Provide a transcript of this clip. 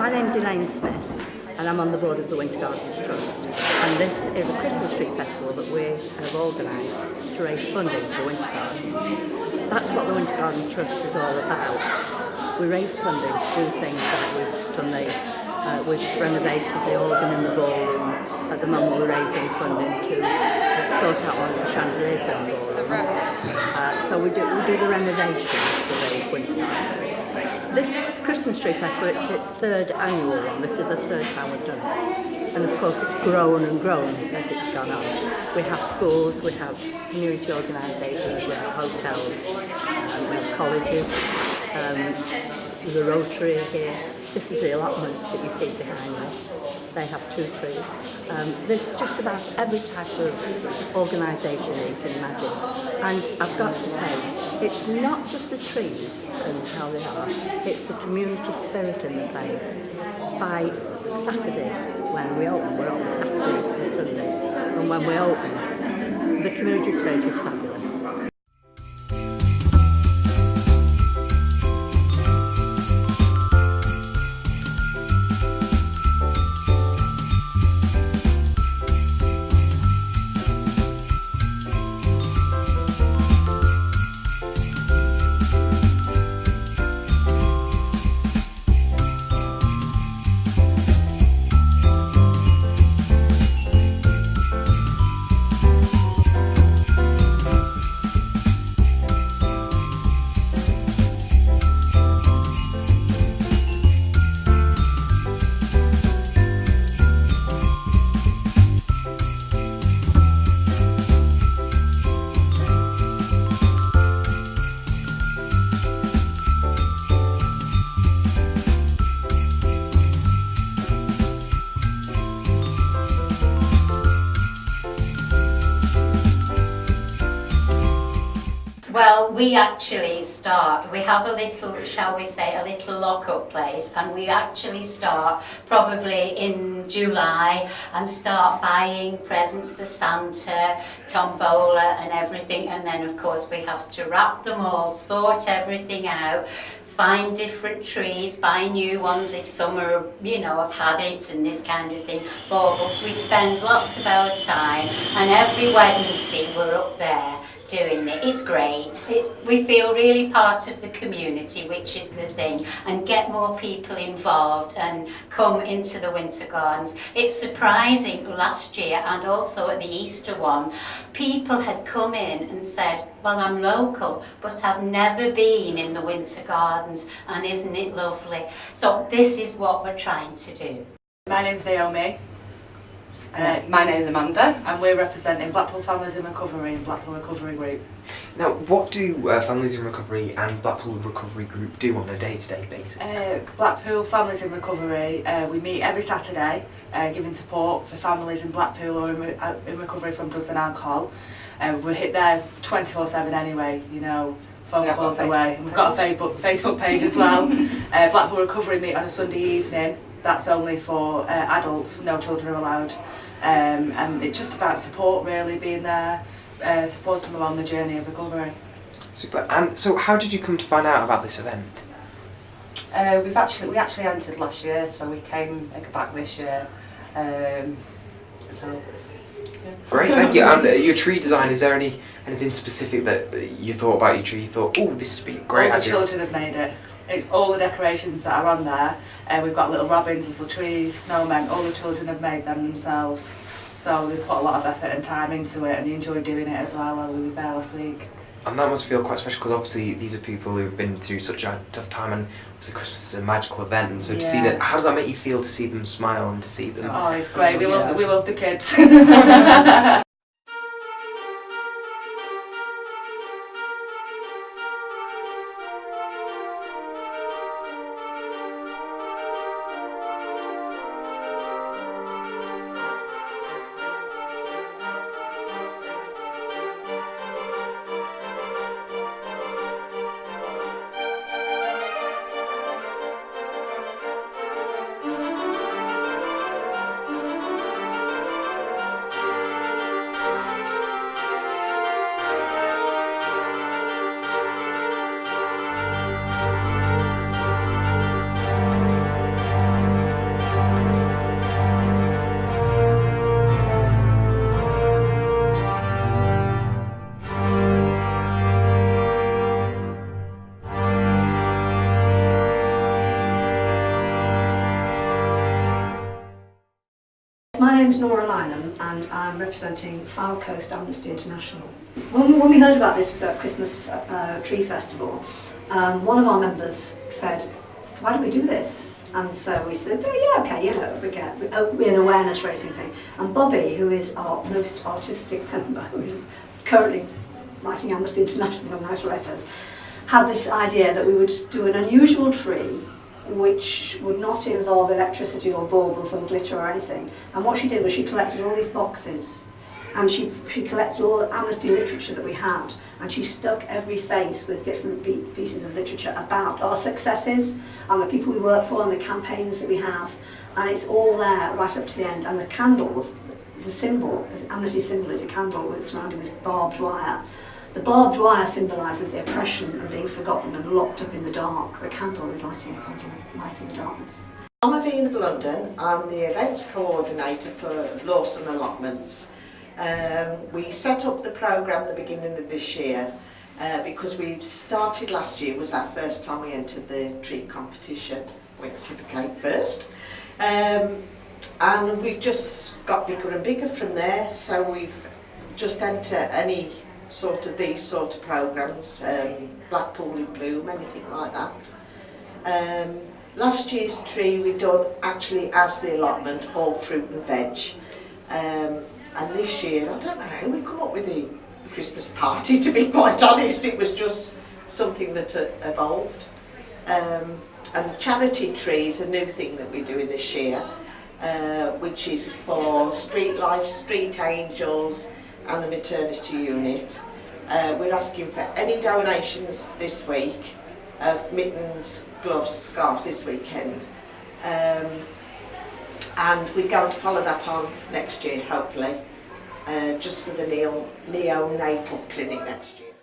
My name's Elaine Smith and I'm on the board of the Winter Gardens Trust, and this is a Christmas tree festival that we have organised to raise funding for the Winter Gardens. That's what the Winter Garden Trust is all about. We raise funding to do things like we've done we've renovated the organ in the ballroom. At the moment we're raising funding to sort out one of the chandeliers in the ballroom. So we do the renovations for the Winter Gardens. This Christmas tree festival, it's its third annual one. This is the third time we've done it. And of course it's grown and grown as it's gone on. We have schools, we have community organisations, we have hotels, we have colleges, there's a Rotary here. This is the allotments that you see behind me. They have 2 trees. There's just about every type of organisation that you can imagine. And I've got to say, it's not just the trees and how they are, it's the community spirit in the place. By Saturday, when we open, we're open Saturday and Sunday, and when we open, the community spirit is fabulous. Well, we actually start, we have a little, shall we say, a little lock-up place, and we actually start probably in July and start buying presents for Santa, tombola and everything, and then of course we have to wrap them all, sort everything out, find different trees, buy new ones if some are, have had it and this kind of thing. Baubles, we spend lots of our time, and every Wednesday we're up there doing it. It's great. We feel really part of the community, which is the thing, and get more people involved and come into the Winter Gardens. It's surprising, last year and also at the Easter one, people had come in and said, well, I'm local, but I've never been in the Winter Gardens, and isn't it lovely? So this is what we're trying to do. My name's Naomi. My name's Amanda, and we're representing Blackpool Families in Recovery and Blackpool Recovery Group. Now, what do Families in Recovery and Blackpool Recovery Group do on a day-to-day basis? Blackpool Families in Recovery, we meet every Saturday, giving support for families in Blackpool or in recovery from drugs and alcohol. We're hit there 24/7 anyway, phone calls away. We've got a Facebook page as well. Blackpool Recovery meet on a Sunday evening. That's only for adults, no children are allowed. And it's just about support, really, being there, supporting them along the journey of recovery. Super. And so how did you come to find out about this event? We actually entered last year, so we came back this year. So yeah. Great, thank you. And your tree design, is there anything specific that you thought about your tree? You thought, oh, this would be a great idea. All the children have made it. It's all the decorations that are on there. We've got little robins, little trees, snowmen. All the children have made them themselves. So they put a lot of effort and time into it, and they enjoy doing it as well. While we were there last week. And that must feel quite special, because obviously these are people who've been through such a tough time, and obviously Christmas is a magical event. And so to see that, how does that make you feel to see them smile and to see them? Oh, it's great. We love the kids. Nora Lynham and I'm representing Foul Coast Amnesty International. When we heard about this Christmas tree festival, one of our members said, why don't we do this? And so we said, oh, yeah, okay, you know, we're an awareness raising thing. And Bobby, who is our most artistic member, who is currently writing Amnesty International nice letters, had this idea that we would do an unusual tree which would not involve electricity or baubles or glitter or anything. And what she did was she collected all these boxes and she collected all the Amnesty literature that we had, and she stuck every face with different pieces of literature about our successes and the people we work for and the campaigns that we have, and it's all there right up to the end. And the candles, the symbol, Amnesty symbol is a candle surrounded with barbed wire. The barbed wire symbolises the oppression and being forgotten and locked up in the dark. The candle is lighting the darkness. I'm Avina Blunden. I'm the events coordinator for Lawson Allotments. We set up the programme at the beginning of this year because we started last year, was our first time we entered the tree competition, which we became first. And we've just got bigger and bigger from there, so we've just entered any sort of these sort of programmes, Blackpool in Bloom, anything like that. Last year's tree we done actually as the allotment, all fruit and veg. And this year, I don't know how we come up with the Christmas party, to be quite honest. It was just something that evolved. And the charity tree is a new thing that we're doing this year, which is for Street Life, Street Angels and the maternity unit. We're asking for any donations this week of mittens, gloves, scarves this weekend. And we're going to follow that on next year, hopefully, just for the neonatal clinic next year.